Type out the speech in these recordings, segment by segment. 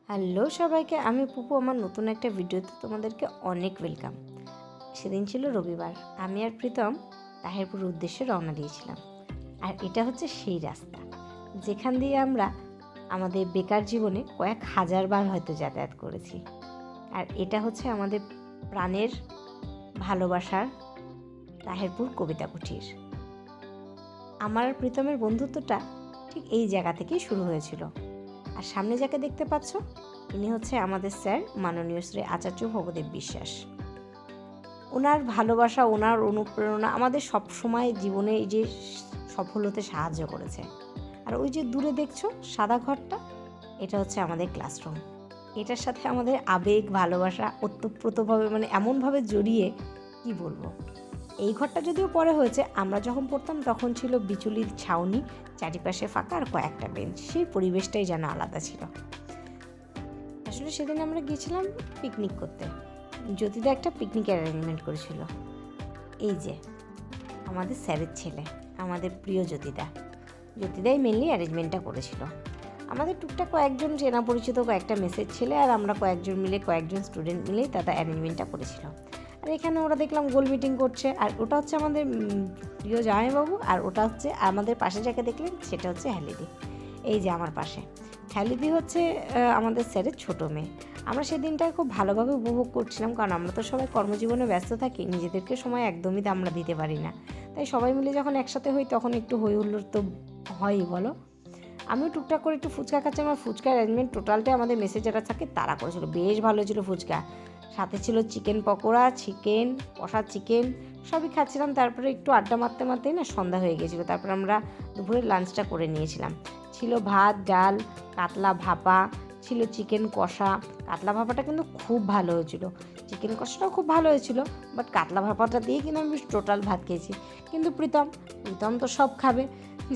Hello সবাইকে, আমি পুপু। আমার নতুন একটা ভিডিওতে তোমাদেরকে অনেক ওয়েলকাম। সেদিন ছিল রবিবার, আমি আর প্রীতম তাহিরপুরের উদ্দেশ্যে রওনা দিয়েছিলাম। আর এটা হচ্ছে সেই রাস্তা যেখান দিয়ে আমরা আমাদের বেকার জীবনে কয়েক হাজার বার হয়তো যাতায়াত করেছি। আর এটা হচ্ছে আমাদের প্রাণের ভালোবাসার তাহিরপুর কবিতা কুঠির। আমার আর প্রীতমের বন্ধুত্বটা ঠিক এই জায়গা থেকেই শুরু হয়েছিল। আর সামনে যাকে দেখতে পাচ্ছ, ইনি হচ্ছে আমাদের স্যার মাননীয় শ্রী আচার্য ভবদেব বিশ্বাস। ওনার ভালোবাসা, ওনার অনুপ্রেরণা আমাদের সব সময় জীবনে এই যে সফল হতে সাহায্য করেছে। আর ওই যে দূরে দেখছো সাদা ঘরটা, এটা হচ্ছে আমাদের ক্লাসরুম। এটার সাথে আমাদের আবেগ ভালোবাসা ওতপ্রোতভাবে এমনভাবে জড়িয়ে কি বলবো। এই ঘরটা যদিও পরে হয়েছে, আমরা যখন পড়তাম তখন ছিল বিচুলির ছাউনি, চারিপাশে ফাঁকা আর কয়েকটা বেঞ্চ। সেই পরিবেশটাই যেন আলাদা ছিল। আসলে সেদিন আমরা গিয়েছিলাম পিকনিক করতে। জ্যোতিদা একটা পিকনিকের অ্যারেঞ্জমেন্ট করেছিল। এই যে আমাদের স্যারের ছেলে, আমাদের প্রিয় জ্যোতিদাই মেনলি অ্যারেঞ্জমেন্টটা করেছিল। আমাদের টুকটাক কয়েকজন চেনা পরিচিত কয়েকটা মেসের ছেলে আর আমরা কয়েকজন স্টুডেন্ট মিলেই তাদের অ্যারেঞ্জমেন্টটা করেছিল। আর এখানে ওরা দেখলাম গোল মিটিং করছে। আর ওটা হচ্ছে আমাদের প্রিয় জামাইবাবু, আর ওটা হচ্ছে আমাদের পাশে যাকে দেখলেন সেটা হচ্ছে হ্যালিদি। এই যে আমার পাশে হ্যালিদি হচ্ছে আমাদের স্যারের ছোটো মেয়ে। আমরা সেই দিনটা খুব ভালোভাবে উপভোগ করছিলাম, কারণ আমরা তো সবাই কর্মজীবনে ব্যস্ত থাকি, নিজেদেরকে সময় একদমই আমরা দিতে পারি না। তাই সবাই মিলে যখন একসাথে হই তখন একটু হই হুল্লোড় তো হয়ই, বলো। আমিও টুকটাক করে একটু ফুচকা খাচ্ছি। আমার ফুচকা অ্যারেঞ্জমেন্ট টোটালটাই আমাদের মেসে যারা থাকে তারা করেছিল। বেশ ভালো ছিল ফুচকা, সাথে ছিল চিকেন পকোড়া, চিকেন কষা, চিকেন সবই খাচ্ছিলাম। তারপরে একটু আড্ডা মারতে মারতেই না সন্ধ্যা হয়ে গিয়েছিলো। তারপর আমরা দুপুরে লাঞ্চটা করে নিয়েছিলাম। ছিল ভাত, ডাল, কাতলা ভাপা, ছিল চিকেন কষা। কাতলা ভাপাটা কিন্তু খুব ভালো হয়েছিল, চিকেন কষাটাও খুব ভালো হয়েছিল, বাট কাতলা ভাপাটা দিয়ে কিন্তু আমি টোটাল ভাত খেয়েছি। কিন্তু প্রীতম তো সব খাবে।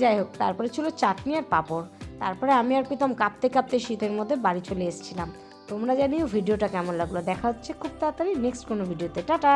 যাই হোক, তারপরে ছিল চাটনি আর পাঁপড়। তারপরে আমি আর প্রীতম কাঁপতে কাঁপতে শীতের মধ্যে বাড়ি চলে এসেছিলাম। তোমরা জানিও ভিডিওটা কেমন লাগলো। দেখা হচ্ছে খুব তাড়াতাড়ি নেক্সট কোনো ভিডিওতে। টাটা।